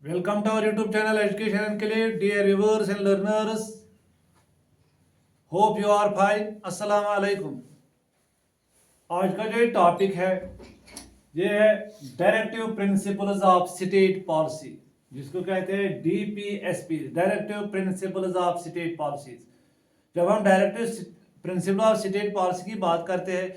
Welcome to our YouTube channel education के लिए dear viewers and learners. Hope you are fine. अस्सलाम वालेकुम। आज का जो टॉपिक है ये है directive principles of state policy, जिसको कहते हैं DPSP, directive principles of state policies. जब हम directive principle of state policy की बात करते हैं,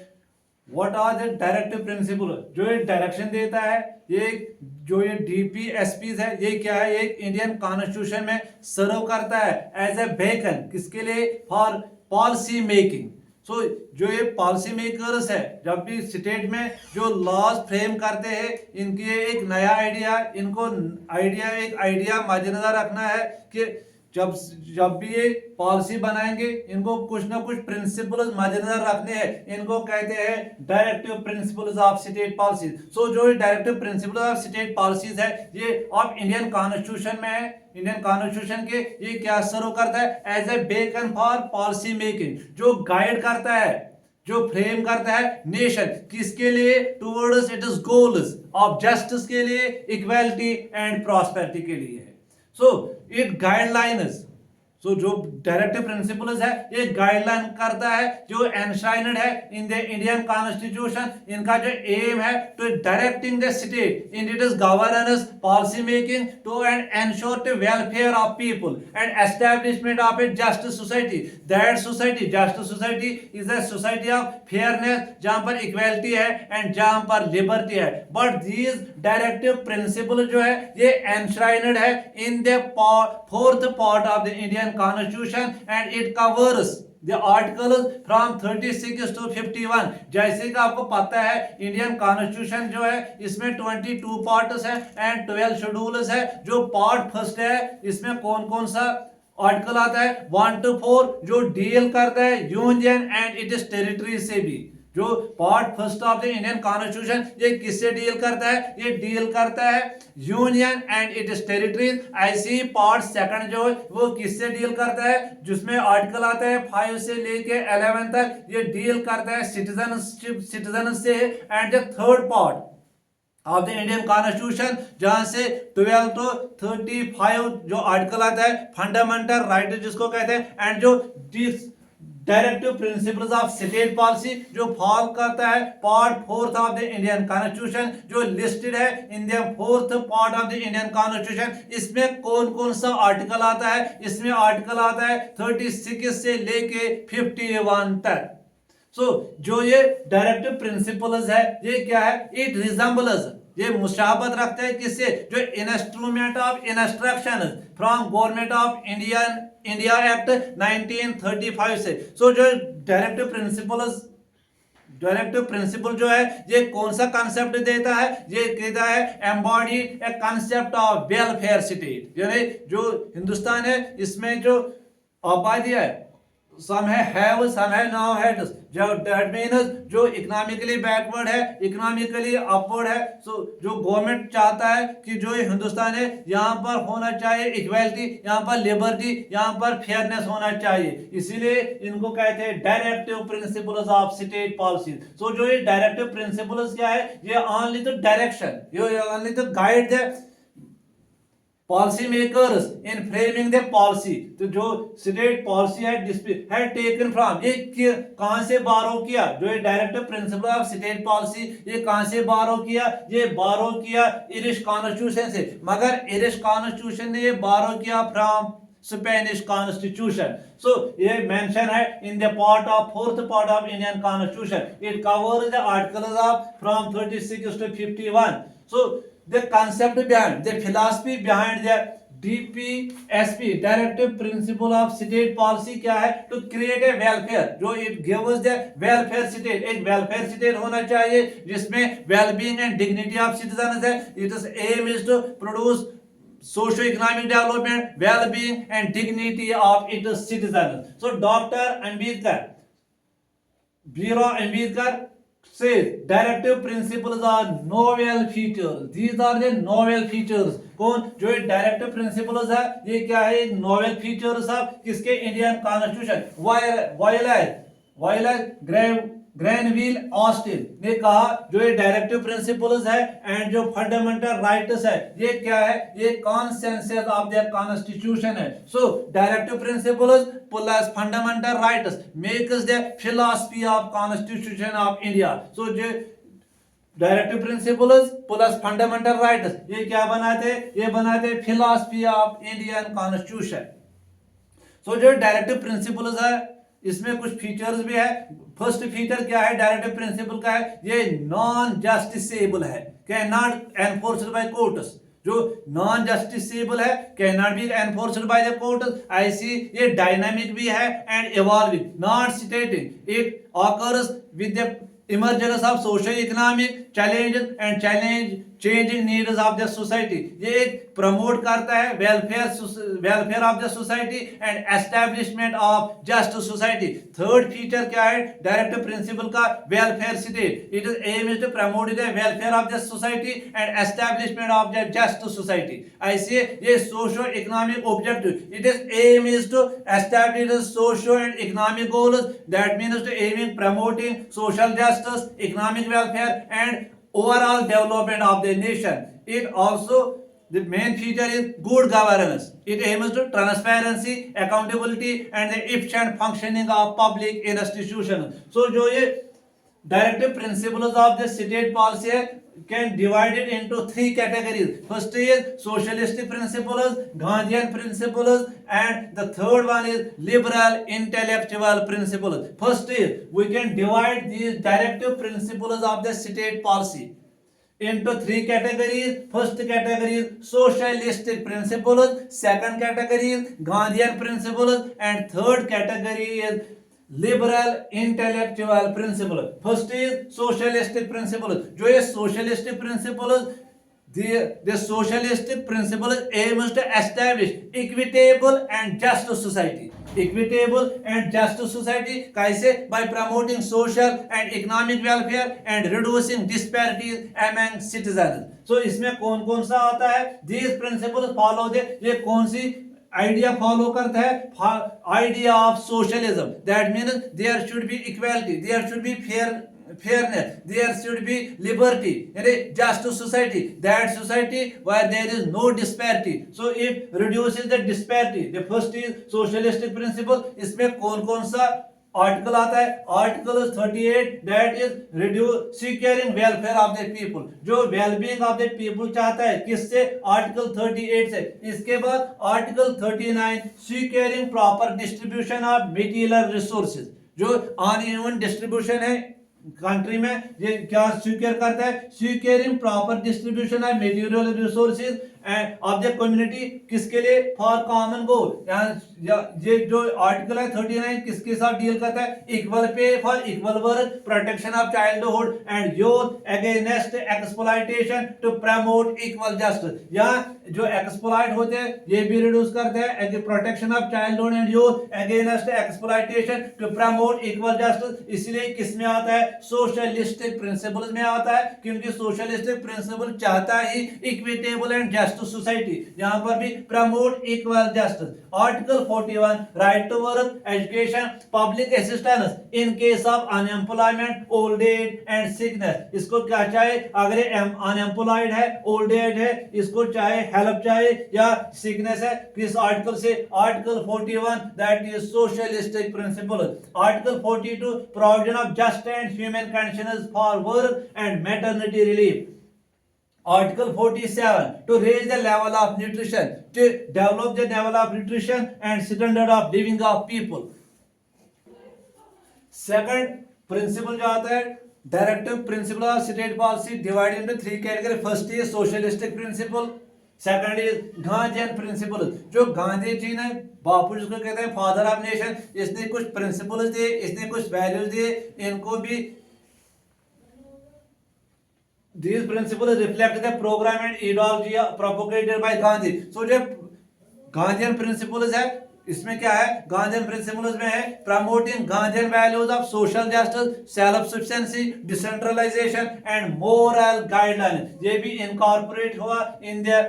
what are the directive principle, जो ये डायरेक्शन देता है, ये जो ये डीपीएसपी है, ये क्या है, ये इंडियन कॉन्स्टिट्यूशन में सर्व करता है एज ए बेकन, किसके लिए, फॉर पॉलिसी मेकिंग। सो जो ये पॉलिसी मेकर्स है, जब भी स्टेट में जो लॉज फ्रेम करते हैं, इनकी एक नया आइडिया, इनको एक आइडिया मद्देनजर रखना है कि जब जब भी ये पॉलिसी बनाएंगे, इनको कुछ ना कुछ प्रिंसिपल्स मद्देनजर रखने हैं। इनको कहते हैं directive principles of state policies. So जो directive principles of state policies है, ये ऑफ इंडियन कॉन्स्टिट्यूशन में है। इंडियन कॉन्स्टिट्यूशन के ये क्या सर्व करता है as a beacon for policy making, जो गाइड करता है, जो फ्रेम करता है नेशन किसके लिए, towards its goals of justice के लिए, इक्वालिटी एंड प्रॉस्पेरिटी के लिए है। सो इट गाइडलाइंस, सो जो डायरेक्टिव प्रिंसिपल्स है, ये गाइडलाइन करता है, जो एनश्राइन्ड है इन द इंडियन कॉन्स्टिट्यूशन। इनका जो एम है to directing the state in its governance, policy making, to and ensure the welfare of people and establishment of a just society. That society, just society is a society of fairness, जहां पर equality है and जहां पर liberty है। But these directive principle जो है, ये एनश्राइन्ड है in the fourth part of the Indian Constitution and it covers the articles from 36 to 51। जैसे कि आपको पता है, इंडियन कॉन्स्टिट्यूशन जो है, इसमें 22 पार्ट्स है एंड 12 शेड्यूल्स है। जो पार्ट फर्स्ट है, इसमें कौन कौन सा आर्टिकल आता है, 1 to 4, जो डील करता है यूनियन एंड इट्स टेरिटरी से भी। जो part first of the Indian constitution, ये किससे डील करता है, ये डील करता है यूनियन एंड इट्स टेरिटरीज। ऐसे ही पार्ट सेकंड जो है, वो किससे डील करता है, जिसमें आर्टिकल आता है 5 से लेके 11 तक, ये डील करता है सिटीजनशिप, सिटीजन से। And the third part of the Indian constitution, जहां से 12 to 35 जो आर्टिकल आता है, फंडामेंटल राइट जिसको कहते हैं, एंड जो directive principles of state policy, जो फॉल करता है part fourth of the Indian constitution, जो लिस्टेड है in the fourth part of the Indian constitution. इसमें कौन कौन सा आर्टिकल आता है, इसमें आर्टिकल आता है 36 से लेके 51 तक। सो जो ये डायरेक्टिव प्रिंसिपल्स है, ये क्या है, इट रिजेंबल्स, ये मुशाबत रखते हैं किससे, जो instrument of instruction from government of India act 1935 से। सो जो डायरेक्टिव प्रिंसिपल जो है, ये कौन सा कॉन्सेप्ट देता है, ये कहता है embody a concept of welfare state. यानी जो हिंदुस्तान है, इसमें जो आबादी है, some have some have now had, जो that means जो इकोनॉमिकली बैकवर्ड है, इकोनॉमिकली अपवर्ड है। सो जो गवर्नमेंट चाहता है कि जो हिंदुस्तान है, यहाँ पर होना चाहिए इक्वालिटी, यहाँ पर लिबर्टी, यहाँ पर फेयरनेस होना चाहिए। इसीलिए इनको कहते हैं directive principles of state policy. So जो ये डायरेक्टिव प्रिंसिपल्स क्या है, ये ओनली द डायरेक्शन, ये only the guide the policy makers in framing the policy. तो जो स्टेट पॉलिसी है टेकन फ्रॉम, ये कहां से बारो किया, जो ये directive principle of state policy, ये कहां से बारो किया, ये बारो किया इरिश कॉन्स्टिट्यूशन से। मगर इरिश कॉन्स्टिट्यूशन ने ये बारो किया फ्रॉम स्पेनिश कॉन्स्टिट्यूशन। सो ये मेंशन है in the part of fourth part of Indian constitution. It covers the articles of from 36 to 51। So the concept behind, the philosophy behind the DPSP, directive principle of state policy क्या है, to create a welfare, जो it gives the welfare state, एक welfare state होना चाहिए जिसमें well-being and dignity of citizens है। Its aim is to produce socio-economic development, well-being and dignity of its citizens. So Dr. Ambedkar, B.R. Ambedkar says directive principles are novel features. These are the novel features। कौन, जो ये directive principles है, ये क्या है, एक novel features of किसके, Indian constitution. While grave Granville Austin ने कहा जो ये डायरेक्टिव प्रिंसिपल्स है एंड जो फंडामेंटल राइट्स है ये क्या है, ये कॉन्सेंसस ऑफ द कॉन्स्टिट्यूशन है. So directive principles plus fundamental rights makes the philosophy of constitution of India. So जो directive principles plus fundamental rights ये क्या बनाते, ये बनाते philosophy of Indian constitution. So जो डायरेक्टिव प्रिंसिपल्स है इसमें कुछ फीचर्स भी है. फर्स्ट फीचर क्या है डायरेक्टिव प्रिंसिपल का है, ये नॉन जस्टिसेबल है, can not enforced by courts. जो नॉन जस्टिसेबल है can not be enforced by the courts. ऐसी ये डायनामिक भी है and evolving, not stating, it occurs with the emergence of socio-economic challenges and changing needs of the society. ये promote करता है welfare of the society and establishment of just society. Third feature क्या है directive principle का, welfare state. It is aim is to promote the welfare of the society and establishment of the just society. ऐसे ये socio economic objective, it is aim is to establish socio and economic goals, that means to aiming promoting social justice, economic welfare and overall development of the nation. It also, the main feature is good governance. It aims to transparency, accountability and the efficient functioning of public institutions. So जो ये directive principles of the state policy है can divide it into three categories. First is socialistic principles, Gandhian principles, and the third one is liberal intellectual principles. First is we can divide these directive principles of the state policy into three categories. First category is socialistic principles, second category is Gandhian principles, and third category is liberal intellectual principle. First is socialistic principle. जो ये socialistic principle, the socialistic principle aims to establish equitable and just society. Equitable and just society कैसे? By promoting social and economic welfare and reducing disparities among citizens. So इसमें कौन कौन सा आता है? These principles follow the, ये कौन सी idea follow करता है? Idea of socialism. That means there should be equality, there should be fairness, there should be liberty, just society, that society where there is no disparity. So if reduces the disparity, the first is socialistic principle. इसमें कौन कौन सा article आता है? Article 38 that is reduce securing welfare of the people. जो wellbeing of the people चाहता है किससे? आर्टिकल 38 से. इसके बाद article 39 securing proper distribution of material resources. जो अनइवन डिस्ट्रीब्यूशन है कंट्री में, ये क्या सिक्योर करता है? Securing proper distribution of material resources end of the community. किसके लिए? For common goal. ये जो आर्टिकल है 39 किसके साथ डील करता है? Equal pay for equal work, protection of childhood and youth against exploitation to promote equal justice. यहाँ जो एक्सप्लॉयट होते हैं ये भी रिड्यूस करते हैं, protection of childhood and youth against exploitation to promote equal justice. इसलिए किस में आता है? सोशलिस्टिक प्रिंसिपल्स में आता है, क्योंकि सोशलिस्टिक प्रिंसिपल चाहता ही इक्विटेबल एंड जस्ट सोसाइटी, यहाँ पर भी promote equal justice. Article 41 right to work, education, public assistance in case of unemployment, old age and sickness. इसको क्या चाहे? अगर अनएम्प्लॉयड है, ओल्ड एज है, इसको चाहे हेल्प चाहे या सिकनेस है, किस आर्टिकल से? Article 41 that is socialistic principal. Article 42 provision of just and human conditions for work and maternity relief. Article 47 to raise the level of nutrition, to develop the level of nutrition and standard of living of people. Second principle जो आता है directive principle of state policy divided into three category. First is socialistic principle, second is Gandhian principle. जो गांधी जी ने, बापू जिसको कहते हैं father of nation, इसने कुछ प्रिंसिपल्स दिए, इसने कुछ वैल्यूज दिए, इनको भी these principles reflect the program and ideology propagated by Gandhi. So जो गांधीयन प्रिंसिपल्स है इसमें क्या है? गांधीयन प्रिंसिपल्स में है promoting Gandhian values of social justice, self sufficiency, decentralisation and moral guideline. ये भी इनकॉर्पोरेट हुआ in the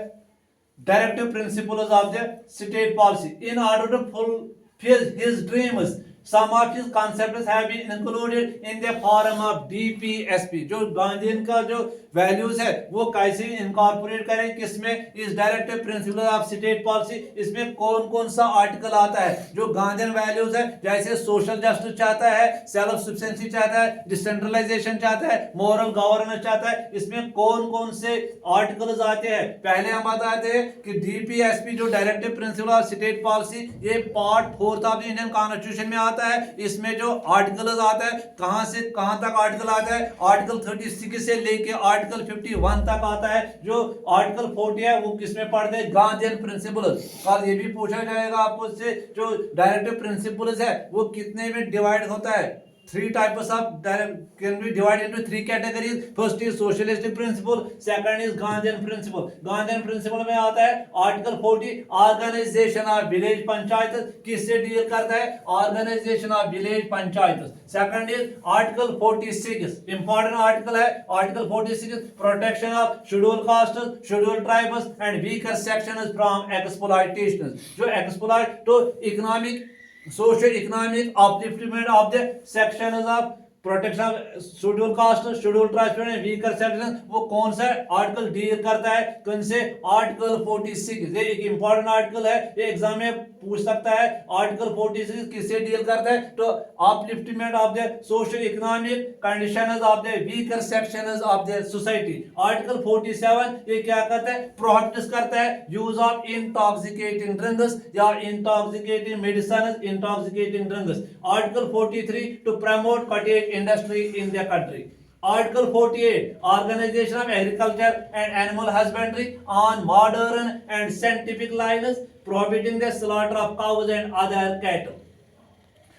directive principles of the state policy. In order to fulfil his dreams Some of his concepts have been included in the form of DPSP. जो Gandhian का जो values है वो कैसे incorporate करें किसमें, इस directive principle of state policy. इसमें कौन कौन सा आर्टिकल आता है जो गांधीयन वैल्यूज है, जैसे सोशल जस्टिस चाहता है, सेल्फ सफिशिएंसी चाहता है, डिसेंट्रलाइजेशन चाहता है, मोरल गवर्नेंस चाहता है। इसमें कौन कौन से आर्टिकल्स आते हैं? पहले हम बताते हैं कि डीपीएसपी जो directive principle of state policy, ये पार्ट 4 ऑफ इंडियन कॉन्स्टिट्यूशन में आता है। इसमें जो आर्टिकल्स आता है, कहां से कहां तक आर्टिकल आता है, आर्टिकल 36 से लेके आर्टिकल 51 तक आता है। जो आर्टिकल 40 है वो किसमें पढ़ते हैं? Gandhian principles. कल ये भी पूछा जाएगा आपको से, जो डायरेक्टिव प्रिंसिपल्स है वो कितने में डिवाइड होता है? Three types of can be divided into three categories. First is socialistic principle, second is Gandhian principle. Gandhian principle में आता है article 40 organisation of village panchayat, किससे डील करता है? Organisation of village panchayat. Second is article 46, important article है article 46, protection of schedule caste, schedule tribes and weaker sections from exploitation. जो exploit तो economic social economic upliftment of the sections of protection of schedule caste, schedule tribes and weaker section, वो कौन सा article deal करता है? कौन से? Article 46। ये एक इंपॉर्टेंट आर्टिकल है, ये एग्जाम में पूछ सकता है। आर्टिकल 46 किससे डील करता है? तो upliftment of the social economic conditions of the weaker sections of the society. Article 47 ये क्या करता है? प्रोहिबिट करता है यूज ऑफ इंटॉक्सिकेटिंग ड्रिंक्स या intoxicating medicine, intoxicating drinks. Article 43 to promote cottage industry in the country. Article 48, organization of agriculture and animal husbandry on modern and scientific lines, prohibiting the slaughter of cows and other cattle.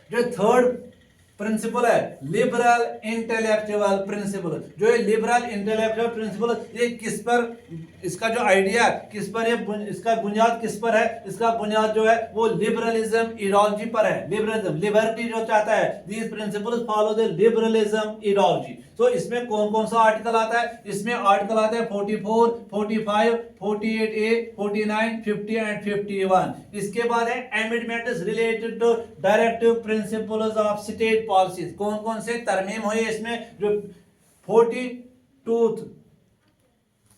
जो third principal है liberal intellectual principal. जो ये liberal intellectual principal, ये किस पर, इसका जो idea किस पर, ये इसका बुनियाद किस पर है? इसका बुनियाद जो है वो लिबरलिज्म इडियोलॉजी पर है। लिबरलिज्म, लिबर्टी जो चाहता है, these principles follow the liberalism aetiology. तो इसमें कौन कौन सा आर्टिकल आता है? इसमें आर्टिकल आता है 44, 45, 48A, 49, 50 एंड 51। इसके बाद है amendments related to directive principles of state policies. कौन कौन से तरमीम हुई इसमें? जो 42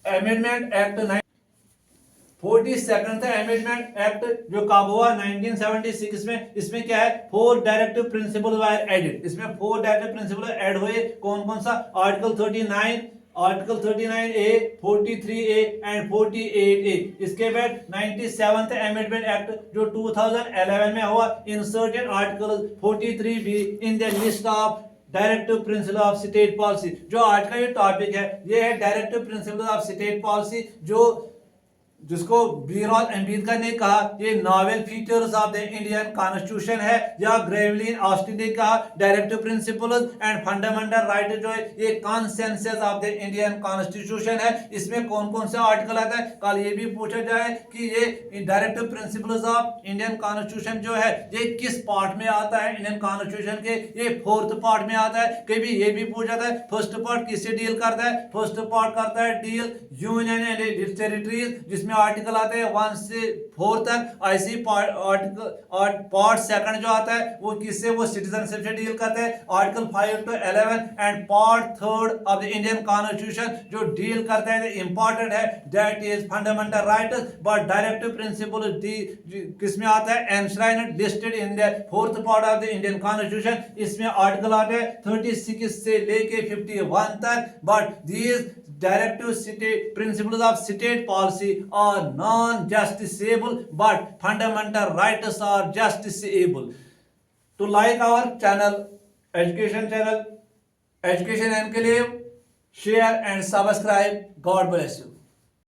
amendment act 42nd amendment act जो कब हुआ? 1976 में। इसमें क्या है? 4 डायरेक्टिव प्रिंसिपल वर एडेड। इसमें 4 डायरेक्टिव प्रिंसिपल ऐड हुए। कौन कौन सा? Article 39, article 39A, 43A and 48A। इसके बाद 97th अमेंडमेंट एक्ट जो 2011 में हुआ, inserted article 43B in the list of directive principle of state policy. जो आज का ये टॉपिक है ये है directive principle of state policy, जो जिसको बी.आर. अम्बेडकर ने कहा ये novel features of the Indian constitution है, या ग्रेवलिन ऑस्टिन ने कहा directive principles and fundamental right जो है ये consensus of the Indian constitution है। इसमें कौन कौन से आर्टिकल आता है? कल ये भी पूछा जाए कि ये directive principles of Indian constitution जो है ये किस पार्ट में आता है इंडियन कॉन्स्टिट्यूशन के? ये 4th पार्ट में आता है। कभी ये भी पूछा जाता है फर्स्ट पार्ट किससे डील करता है? फर्स्ट पार्ट करता है डील यूनियन एंड टेरिटरीज, जिसमें आर्टिकल आते हैं 1 से 4 तक। ऐसी आर्टिकल पार्ट सेकंड जो आता है वो किससे? वो सिटीजनशिप से डील करते हैं, article 5 to 11। And part third of the Indian constitution जो डील करता है इंपॉर्टेंट है, that is fundamental rights. But directive principle किसमें आता है? Enshrined listed in the 4th part of the Indian constitution. इसमें आर्टिकल आते हैं 36 से लेके 51 तक। But these directive state principles of state policy are non-justiciable, but fundamental rights are justiciable. To like our channel, education channel, Education Enclave, share and subscribe. God bless you.